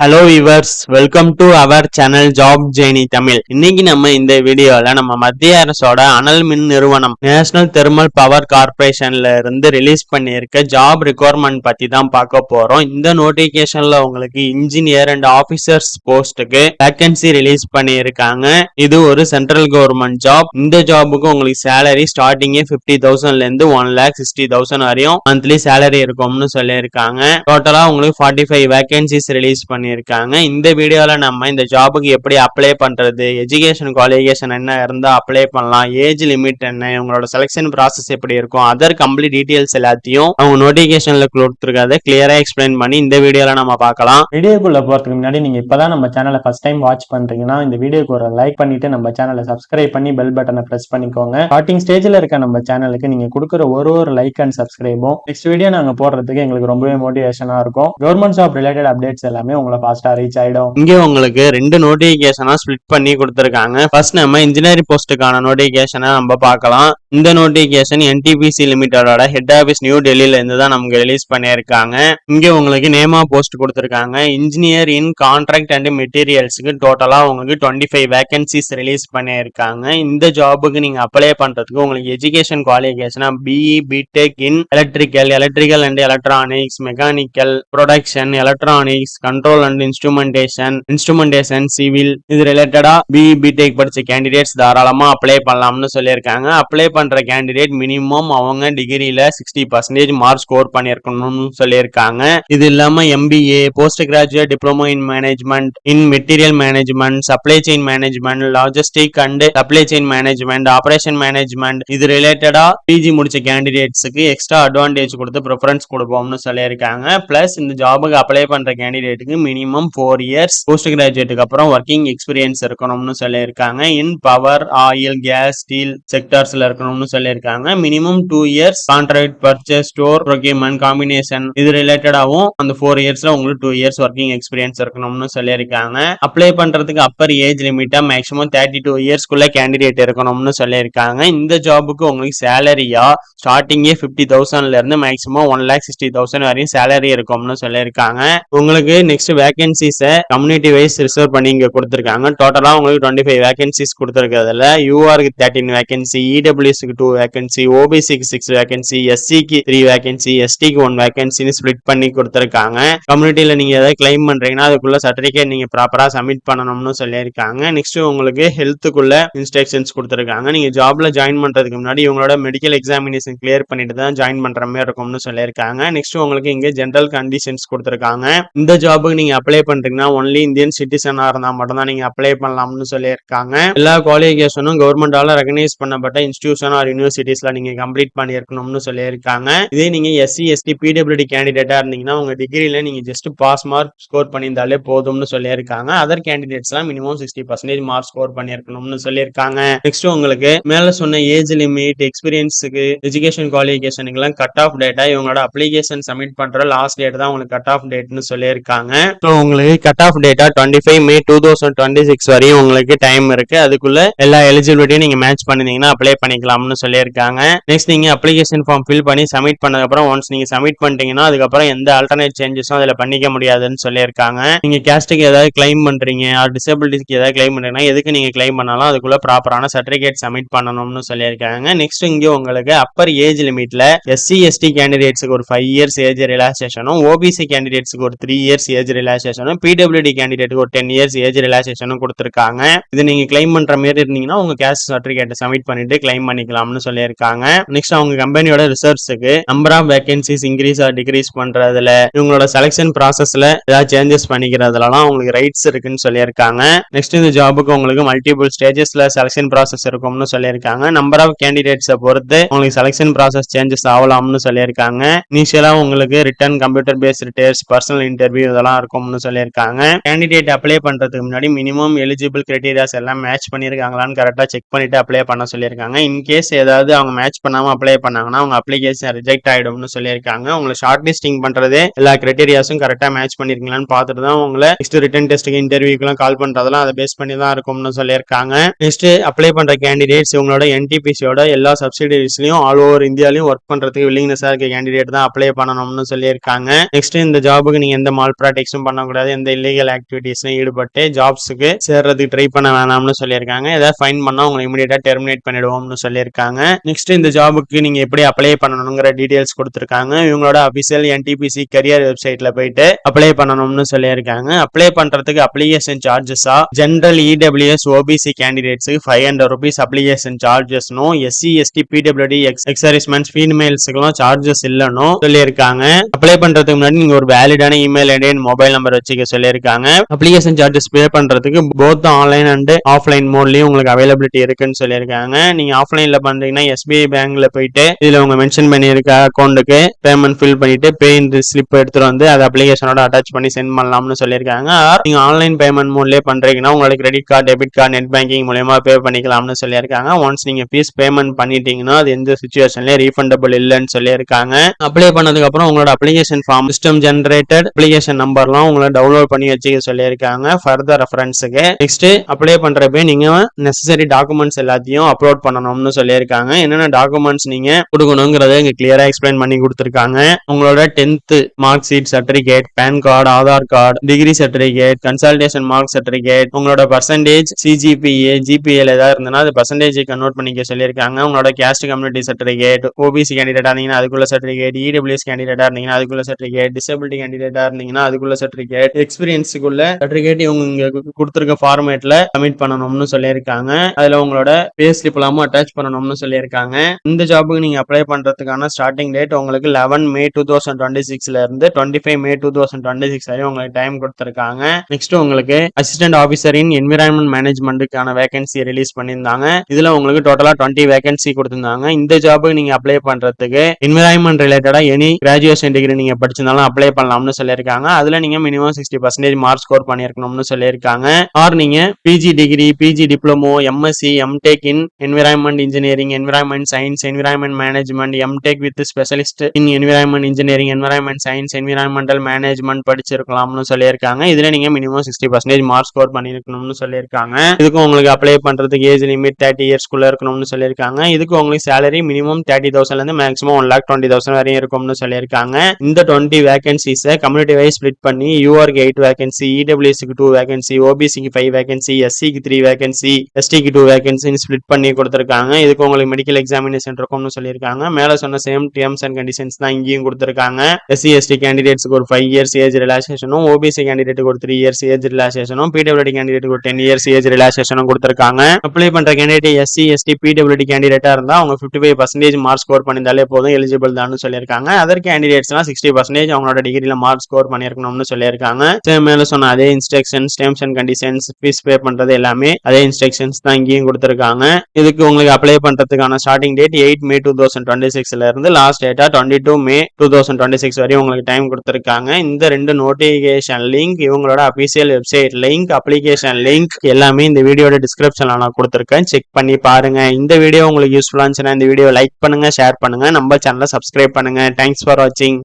Hello viewers, welcome to our channel job journey Tamil. இன்னைக்கு நம்ம இந்த வீடியோல நம்ம மத்திய அரசோட அனல் மின் நிறுவனம் நேஷனல் தெர்மல் பவர் கார்பரேஷன்ல இருந்து ரிலீஸ் பண்ணியிருக்க ஜாப் ரிக்வயர்மெண்ட் பத்தி தான் பார்க்க போறோம். இந்த நோட்டிபிகேஷன்ல உங்களுக்கு இன்ஜினியர் அண்ட் ஆபீசர்ஸ் போஸ்ட்டுக்கு வேகன்சி ரிலீஸ் பண்ணியிருக்காங்க. இது ஒரு சென்ட்ரல் கவர்மெண்ட் ஜாப். இந்த ஜாபுக்கு உங்களுக்கு சேலரி ஸ்டார்டிங்கே 50,000ல இருந்து 1,60,000 வரையும் மந்த்லி சேலரி இருக்கும்னு சொல்லியிருக்காங்க. டோட்டலா உங்களுக்கு 45 வேகன்சிஸ் ரிலீஸ் பண்ணி இருக்காங்க. இந்த வீடியோல நம்ம இந்த ஜாபுக்கு எப்படி அப்ளை பண்றது, எஜுகேஷன் குவாலிஃபிகேஷன் என்ன இருந்தா அப்ளை பண்ணலாம், ஏஜ் லிமிட் என்ன, உங்களோட செலக்ஷன் ப்ராசஸ் எப்படி இருக்கும், அதர் கம்ப்ளீட் டீடைல்ஸ் எல்லாத்தையும் அவங்க நோட்டிபிகேஷன்ல கொடுத்துருக்கத கிளியரா எக்ஸ்பிளைன் பண்ணி இந்த வீடியோல நம்ம பார்க்கலாம். வீடியோக்குள்ள போறதுக்கு முன்னாடி நீங்க இப்பதான் நம்ம சேனலை ஃபர்ஸ்ட் டைம் வாட்ச் பண்றீங்கன்னா இந்த வீடியோக்கு ஒரு லைக் பண்ணிட்டு நம்ம சேனலை சப்ஸ்கிரைப் பண்ணி பெல் பட்டனை பிரஸ் பண்ணிக்கோங்க. ஸ்டார்டிங் ஸ்டேஜ்ல இருக்க நம்ம சேனலுக்கு நீங்க கொடுக்குற ஒரு லைக் அண்ட் சப்ஸ்கிரைபும் நெக்ஸ்ட் வீடியோ நாங்க போடுறதுக்கு எங்களுக்கு ரொம்பவே மோட்டிவேஷனா இருக்கும். கவர்மெண்ட் ஜாப் ரிலேட்டட் அப்டேட்ஸ் எல்லாமே உங்களை ஃபாஸ்டா ரீச் ஆயிடும். இங்க உங்களுக்கு ரெண்டு நோட்டிபிகேஷனா ஸ்பிளிட் பண்ணி கொடுத்திருக்காங்க. ஃபர்ஸ்ட் நம்ம இன்ஜினியரிங் போஸ்ட்டுக்கான நோட்டிபிகேஷனை நம்ம பார்க்கலாம். இந்த நோட்டிபிகேஷன் என்டிபிசி லிமிட்டடோட ஹெட் ஆபீஸ் நியூ டெல்லியில இருந்து தான் நமக்கு ரிலீஸ் பண்ணியிருக்காங்க. இங்க உங்களுக்கு நேம் ஆஃப் போஸ்ட் கொடுத்திருக்காங்க. இன்ஜினியர் இன் கான்ட்ராக்ட் அண்ட் மெட்டீரியல்ஸுக்கு டோட்டலா உங்களுக்கு 25 வேகன்சிஸ் ரிலீஸ் பண்ணியிருக்காங்க. இந்த ஜாபுக்கு நீங்க அப்ளை பண்றதுக்கு உங்களுக்கு எஜுகேஷன் குவாலிஃபிகேஷனா BE BTech in electrical and electronics, mechanical, production, electronics, control and instrumentation, civil இது ரிலேட்டடா பிஇ பிடெக் படிச்ச கேண்டிடேட்ஸ் தாராளமா அப்ளை பண்ணலாம்னு சொல்லியிருக்காங்க. அப்ளை பண்ற கேண்டிடேட் மினிமம் அவங்க டிகிரியில 60% மார்க் ஸ்கோர் பண்ணிருக்கணும்னு சொல்லியிருக்காங்க. இது இல்லாம MBA, post graduate diploma in management, in material management, supply chain management, logistic and supply chain management, operation management இது ரிலேட்டடா பிஜி முடிச்ச கேண்டிடேட்ஸுக்கு எக்ஸ்ட்ரா அட்வான்டேஜ் கொடுத்து ப்ரிஃபரன்ஸ் கொடுப்போம்னு சொல்லியிருக்காங்க. பிளஸ் இந்த ஜாபுக்கு அப்ளை பண்ற கேண்டிடேட்டுக்கு மினிமம் 4 இயர்ஸ் போஸ்ட் கிராஜுவேட்டுக்கு அப்புறம் ஒர்க்கிங் எக்ஸ்பீரியன்ஸ் இருக்கணும்னு சொல்லியிருக்காங்க. இன் பவர், ஆயில், கேஸ், ஸ்டீல் செக்டர்ஸ்ல இருக்கணும்னு சொல்லியிருக்காங்க. Minimum 2 years contract purchase, store, procurement, combination இது ரிலேட்டடாவும் அந்த 4 இயர்ஸ்ல உங்களுக்கு 2 இயர்ஸ் ஒர்க்கிங் எக்ஸ்பீரியன்ஸ் இருக்கணும்னு சொல்லியிருக்காங்க. அப்ளை பண்றதுக்கு அப்பர் ஏஜ் லிமிட்டா மேக்ஸிமம் 32 இயர்ஸ்க்குள்ள கேண்டிடேட் இருக்கணும்னு சொல்லியிருக்காங்க. இந்த ஜாபுக்கு உங்களுக்கு சேலரியா ஸ்டார்டிங்கே 50,000ல இருந்து மேக்ஸிமம் 1,60,000 வரையும் சேலரி இருக்கும்னு சொல்லியிருக்காங்க. உங்களுக்கு நெக்ஸ்ட் வேகன்சிஸை கம்யூனிட்டி வைஸ் ரிசர்வ் பண்ணி இங்க கொடுத்திருக்காங்க. டோட்டலா உங்களுக்கு 25 வேகன்சிஸ் கொடுத்திருக்கிறதுல யூஆருக்கு 13 வேகன்சி, இடபிள்யூஎஸ்க்கு 2 வேகன்சி, ஓபிசிக்கு 6 வேகன்சி, எஸ்சிக்கு 3 வேகன்சி, எஸ்டிக்கு 1 வேகன்சின்னு ஸ்பிளிட் பண்ணி கொடுத்திருக்காங்க. கம்யூனிட்டியில நீங்க ஏதாவது கிளைம் பண்றீங்கன்னா அதுக்குள்ள சர்டிபிகேட் நீங்க ப்ராப்பரா சப்மிட் பண்ணணும்னு சொல்லியிருக்காங்க. நெக்ஸ்ட் உங்களுக்கு ஹெல்த்துக்குள்ள இன்ஸ்ட்ரக்ஷன்ஸ் கொடுத்திருக்காங்க. நீங்க ஜாப்ல ஜாயின் பண்றதுக்கு முன்னாடி உங்களோட மெடிக்கல் எக்ஸாமினேஷன் கிளியர் பண்ணிட்டு தான் ஜாயின் பண்ற மாதிரி இருக்கும்னு சொல்லியிருக்காங்க. நெக்ஸ்ட் உங்களுக்கு இங்க ஜெனரல் கண்டிஷன்ஸ் கொடுத்திருக்காங்க. இந்த ஜாபுக்கு நீங்க அப்ளை பண்றீங்கன்னா ஒன்லி இந்தியன் சிட்டிசனா இருந்தா மட்டும் தான் நீங்க அப்ளை பண்ணலாம்னு சொல்லியிருக்காங்க. எல்லா குவாலிஃபிகேஷனும் கவர்மெண்டால ரெகனைஸ் பண்ணப்பட்ட இன்ஸ்டிடியூஷன் ஆர் யூனிவர்சிட்டிஸ்ல நீங்க கம்ப்ளீட் பண்ணிருக்கணும்னு சொல்லியிருக்காங்க. இதே நீங்க எஸ்சி எஸ்டி பிடபிள்யூடி கேண்டிடேட்டா இருந்தீங்கன்னா உங்க டிகிரியில நீங்க ஜஸ்ட் பாஸ் மார்க் ஸ்கோர் பண்ணியிருந்தாலே போதும்னு சொல்லியிருக்காங்க. அதர் கேண்டிடேட்ஸ் எல்லாம் மினிமம் 60% மார்க் ஸ்கோர் பண்ணிருக்கணும்னு சொல்லியிருக்காங்க. நெக்ஸ்ட் உங்களுக்கு மேல சொன்ன ஏஜ் லிமிட், எக்ஸ்பீரியன்ஸுக்கு, எஜுகேஷன் குவாலிஃபிகேஷனுக்கு எல்லாம் கட் ஆஃப் டேட்டா இவங்களோட அப்ளிகேஷன் சப்மிட் பண்ற லாஸ்ட் டேட் தான் உங்களுக்கு கட் ஆஃப் டேட்னு சொல்லியிருக்காங்க. ஸோ உங்களுக்கு கட் ஆஃப் டேட்டா 25 மே 2026 வரையும் உங்களுக்கு டைம் இருக்கு. அதுக்குள்ள எல்லா எலிஜிபிலிட்டியும் நீங்க மேட்ச் பண்ணிருந்தீங்கன்னா அப்ளை பண்ணிக்கலாம்னு சொல்லியிருக்காங்க. நெக்ஸ்ட் நீங்க அப்ளிகேஷன் ஃபார்ம் ஃபில் பண்ணி சப்மிட் பண்ணதுக்கப்புறம் ஒன்ஸ் நீங்க சப்மிட் பண்ணிட்டீங்கன்னா அதுக்கப்புறம் எந்த ஆல்டர்னேட் சேஞ்சஸும் அதுல பண்ணிக்க முடியாதுன்னு சொல்லியிருக்காங்க. நீங்க கேஸ்ட்டுக்கு ஏதாவது கிளைம் பண்றீங்க ஆர் டிசபிலிட்டிக்கு ஏதாவது கிளைம் பண்றீங்கன்னா எதுக்கு நீங்க கிளைம் பண்ணாலும் அதுக்குள்ள ப்ராப்பரான சர்டிபிகேட் சப்மிட் பண்ணணும்னு சொல்லியிருக்காங்க. நெக்ஸ்ட் இங்க உங்களுக்கு அப்பர் ஏஜ் லிமிட்ல எஸ்சி எஸ்டி கேண்டிடேட்ஸுக்கு ஒரு 5 இயர்ஸ் ஏஜ் ரிலாக்சேஷனும், ஓபிசி கேண்டிடேட்ஸுக்கு ஒரு 3 இயர்ஸ் ஏஜ் ரிலாக்சேஷனும், பிடபிள்யூடி கேண்டிடேட்டுக்கு ஒரு 10 இயர்ஸ் ஏஜ் ரிலாக்சேஷனும் கொடுத்திருக்காங்க. இது நீங்க கிளைம் பண்ற மாதிரி இருந்தீங்கன்னா உங்க கேஸ்ட் சர்டிபிகேட் சப்மிட் பண்ணிட்டு கிளைம் பண்ணிக்கலாம்னு சொல்லியிருக்காங்க. நெக்ஸ்ட் அவங்க கம்பெனியோட ரிசர்ச்க்கு number of vacancies increase or decrease பண்றதுல, இவங்களோட செலக்ஷன் ப்ராசஸ்ல ஏதாவது சேஞ்சஸ் பண்ணிக்கிறதுலாம் உங்களுக்கு ரைட்ஸ் இருக்குன்னு சொல்லியிருக்காங்க. நெக்ஸ்ட் இந்த ஜாபுக்கு உங்களுக்கு மல்டிபிள் ஸ்டேஜஸ்ல செலக்ஷன் ப்ராசஸ் இருக்கும்னு சொல்லியிருக்காங்க. நம்பர் ஆஃப் கேண்டிடேட்ஸை பொறுத்து உங்களுக்கு செலக்ஷன் ப்ராசஸ் சேஞ்சஸ் ஆகலாம்னு சொல்லியிருக்காங்க. இனிஷியலா உங்களுக்கு written computer based test, personal interview இதெல்லாம் இருக்கும்னு சொல்லியிருக்காங்க. கேண்டிடேட் அப்ளை பண்றதுக்கு முன்னாடி மினிமம் எலிஜிபிள் கிரைட்டீரியாஸ் எல்லாம் மேட்ச் பண்ணிருக்காங்களான்னு கரெக்டா செக் பண்ணிட்டு அப்ளை பண்ண சொல்லியிருக்காங்க. இன்கேஸ் ஏதாவது அவங்க மேட்ச் பண்ணாம அப்ளை பண்ணாங்கன்னா அவங்க அப்ளிகேஷன் ரிஜெக்ட் ஆயிடும்னு சொல்லியிருக்காங்க. உங்களை ஷார்ட் லிஸ்டிங் பண்றதே எல்லா கிரைட்டீரியாஸும் கரெக்டா மேட்ச் பண்ணிருக்கீங்களான்னு பார்த்துட்டு தான் உங்களை நெக்ஸ்ட் ரிட்டன் டெஸ்ட்டுக்கு இன்டர்வியூக்குலாம் கால் பண்றதெல்லாம் அதை பேஸ் பண்ணி தான் இருக்கும்னு சொல்லியிருக்காங்க. நெக்ஸ்ட் அப்ளை பண்ற கேண்டிடேட்ஸ் உங்களோட என்டிபிசியோட எல்லா சப்சிடரிஸ்லயும் ஆல் ஓவர் இந்தியாலையும் ஒர்க் பண்றதுக்கு வில்லிங்னஸா இருக்க கேண்டிடேட் தான் அப்ளை பண்ணணும்னு சொல்லியிருக்காங்க. நெக்ஸ்ட் இந்த ஜாபுக்கு நீங்க எந்த மால் ப்ராக்டிக்ஸும் பண்ணக்கூடாது, எந்த இல்லீகல் ஆக்டிவிட்டீஸ்லயும் ஈடுபட்டு ஜாப்ஸுக்கு சேர்றதுக்கு ட்ரை பண்ண வேணாம்னு சொல்லியிருக்காங்க. ஏதாவது ஃபைன் பண்ணா உங்களை இமீடியட்டா டெர்மினேட் பண்ணிடுவோம்னு சொல்லியிருக்காங்க. நெக்ஸ்ட் இந்த ஜாபுக்கு நீங்க எப்படி அப்ளை பண்ணணுங்கிற டீடைல்ஸ் கொடுத்திருக்காங்க. இவங்களோட அபிஷியல் NTPC கரியர் வெப்சைட்ல போயிட்டு அப்ளை பண்ணணும்னு சொல்லியிருக்காங்க. அப்ளை பண்றதுக்கு அப்ளிகேஷன் சார்ஜஸா ஜெனரல் EWS OBC கேண்டிடேட்ஸுக்கு ₹500 அப்ளிகேஷன் சார்ஜஸ்னும், SC ST PWD எக்ஸர்விஸ்மென்ஸ் ஃபீமேல்ஸ்க்குலாம் சார்ஜஸ் இல்லைன்னு சொல்லியிருக்காங்க. அப்ளை பண்றதுக்கு முன்னாடி நீங்க ஒரு வேலிடான email ID and mobile number வச்சுக்க சொல்லியிருக்காங்க. அப்ளிகேஷன் சார்ஜஸ் பே பண்றதுக்கு போத் ஆன்லைன் அண்ட் ஆஃப்லைன் மோட்லயும் உங்களுக்கு அவைலபிலிட்டி இருக்குன்னு சொல்லியிருக்காங்க. நீங்க ஆஃப்லைன்ல பண்றீங்கன்னா SBI பேங்க்ல போயிட்டு இதுல உங்க மென்ஷன் பண்ணியிருக்க அக்கௌண்ட்டுக்கு பேமெண்ட் ஃபில் பண்ணிட்டு பே இன் ஸ்லிப் எடுத்துட்டு வந்து அதை அப்ளிகேஷனோட அட்டாச் பண்ணி சென்ட் பண்ணலாம்னு சொல்லியிருக்காங்க. நீங்க ஆன்லைன் பேமெண்ட் மோட்லயே பண்றீங்கன்னா உங்களோட credit card, debit card, net banking மூலமா பே பண்ணிக்கலாம்னு சொல்லியிருக்காங்க. ஒன்ஸ் நீங்க ஃபீஸ் பேமெண்ட் பண்ணிட்டீங்கன்னா அது எந்த சிச்சுவேஷன்லயும் ரீஃபண்டபிள் இல்லைன்னு சொல்லியிருக்காங்க. அப்ளை பண்ணதுக்கு அப்புறம் உங்களோட application form, system generated application நம்பர்லாம் உங்களை டவுன்லோட் பண்ணி வச்சுக்க சொல்லியிருக்காங்க ஃபர்தர் ரெஃபரன்ஸுக்கு. நெக்ஸ்ட் அப்ளை பண்றப்ப நீங்க நெசசரி டாக்குமெண்ட்ஸ் எல்லாத்தையும் அப்லோட் பண்ணணும்னு சொல்லியிருக்காங்க. என்னென்ன டாக்குமெண்ட்ஸ் நீங்க கொடுக்கணுங்கிறத இங்க கிளியரா எக்ஸ்பிளைன் பண்ணி கொடுத்திருக்காங்க. உங்களோட 10th mark sheet certificate, PAN card, Aadhaar card, degree certificate, consultation mark certificate, உங்களோட பர்சன்டேஜ், CGPA, GPL ஏதாவது இருந்ததுன்னா அது பர்சன்டேஜ் கன்வெர்ட் பண்ணிக்க சொல்லியிருக்காங்க. உங்களோட கேஸ்ட் கம்யூனிட்டி சர்டிபிகேட், OBC கேண்டிடேட்டா இருந்தீங்கன்னா அதுக்குள்ள சர்டிபிகேட், EWS கேண்டிடேட்டா இருந்தீங்கன்னா அதுக்குள்ள சர்டிபிகேட், டிசபிலிட்டி கேண்டிடேட்டா இருந்தீங்கன்னா அதுக்குள்ள சர்டிபிகேட், எக்ஸ்பீரியன்ஸுக்குள்ள சர்டிபிகேட் இவங்க இங்க கொடுத்திருக்க ஃபார்மேட்ல சப்மிட் பண்ணணும்னு சொல்லியிருக்காங்க. அதுல உங்களோட பே ஸ்லிப் எல்லாமும் அட்டாச் பண்ணணும்னு சொல்லியிருக்காங்க. இந்த ஜாபுக்கு நீங்க அப்ளை பண்றதுக்கான ஸ்டார்டிங் டேட் உங்களுக்கு 11 May 2026ல இருந்து 25 May 2026 வரை உங்களுக்கு டைம் கொடுத்திருக்காங்க. நெக்ஸ்ட் உங்களுக்கு அசிஸ்டன்ட் ஆஃபீஸர் இன் என்விரான்மெண்ட் மேனேஜ்மெண்ட்டுக்கான வேகன்சி ரிலீஸ் பண்ணியிருந்தாங்க. இதுல உங்களுக்கு டோட்டலா 20 வேகன்சி கொடுத்திருந்தாங்க. இந்த ஜாபுக்கு நீங்க அப்ளை பண்றதுக்கு என்விரான்மெண்ட் ரிலேட்டடா எனி கிராஜுவேஷன் டிகிரி நீங்க படிச்சிருந்தாலும் அப்ளை பண்ணலாம்னு சொல்லியிருக்காங்க. அதுல நீங்க மினிமம் 60% மார்க் ஸ்கோர் பண்ணிருக்கணும்னு சொல்லியிருக்காங்க. ஆர் நீங்க PG degree, PG diploma, MSc, MTech in environment engineering, environment science, environment management, MTech with specialist in environment engineering, environment science, environmental management படிச்சிருக்கலாம்னு சொல்லியிருக்காங்க. இதுல நீங்க மினிமம் 60% மார்க் ஸ்கோர் பண்ணிருக்கணும்னு சொல்லியிருக்காங்க. இதுக்கு உங்களுக்கு அப்ளை பண்றதுக்கு ஏஜ் லிமிட் 30 இயர்ஸ்க்குள்ள இருக்கணும்னு சொல்லியிருக்காங்க. இதுக்கு உங்களுக்கு சேலரி மினிமம் 30,000 இருந்து மேக்ஸிமம் 1,20,000 வரையும் இருக்கும்னு சொல்லியிருக்காங்க. இந்த 20 வேகன்சிஸை கம்யூனிட்டி வைஸ் ஸ்பிளிட் பண்ணி URக்கு 8 வேகன்சி, EWSக்கு 2 வேகன்சி, OBCக்கு 5 வேகன்சி, SCக்கு 3 வேகன்சி, STக்கு 2 வேகன்சின்னு ஸ்பிளிட் பண்ணி கொடுத்திருக்காங்க. இதுக்கு உங்களுக்கு மெடிக்கல் எக்ஸாமினேஷன் இருக்கும்னு சொல்லியிருக்காங்க. மேல சொன்ன சேம் டேர்ம்ஸ் அண்ட் கண்டிஷன்ஸ் தான் இங்கேயும் கொடுத்திருக்காங்க. SC ST கேண்டிடேட்ஸ்க்கு ஒரு 5 இயர்ஸ் ஏஜ் ரிலாக்சேஷனும், OBC கேண்டிடேட்டுக்கு ஒரு 3 இயர்ஸ் ஏஜ் ரிலாக்சேஷனும், PWD கேண்டிடேட்டுக்கு ஒரு 10 இயர்ஸ் ஏஜ் ரிலாக்சேஷனும் கொடுத்திருக்காங்க. அப்ளை பண்ற கேண்டிடேட் SC ST PWD கேண்டிடேட்டா இருந்தா அவங்க 55% மார்க் ஸ்கோர் பண்ணியிருந்தாலே போதும், எலிஜிபிள் தான் சொல்லியிருக்காங்க. அதர் கேண்டிடேட்ஸ்லாம் 60% அவங்களோட டிகிரில மார்க் ஸ்கோர் பண்ணிருக்கணும்னு சொல்லியிருக்காங்க. மேல சொன்ன அதே instructions, terms and conditions, fees pay பண்றது எல்லாமே அதே இன்ஸ்ட்ரக்ஷன்ஸ் தான் இங்கேயும் கொடுத்திருக்காங்க. இதுக்கு உங்களுக்கு அப்ளை பண்றதுக்கான ஸ்டார்டிங் டேட் 8 May 2026ல இருந்து லாஸ்ட் டேட்டா 22 May 2026 வரை உங்களுக்கு டைம் கொடுத்திருக்காங்க. இந்த 2 நோட்டிபிகேஷன் லிங்க், இவங்களோட official website link, application link எல்லாமே இந்த வீடியோட டிஸ்கிரிப்ஷன்ல நான் கொடுத்திருக்கேன். செக் பண்ணி பாருங்க. இந்த வீடியோ உங்களுக்கு யூஸ்ஃபுல்லா இருந்துச்சுன்னா இந்த வீடியோ லைக் பண்ணுங்க, ஷேர் பண்ணுங்க, நம்ம சேனலை சப்ஸ்கிரைப் பண்ணுங்க. தேங்க்ஸ் ஃபார் வாட்சிங்.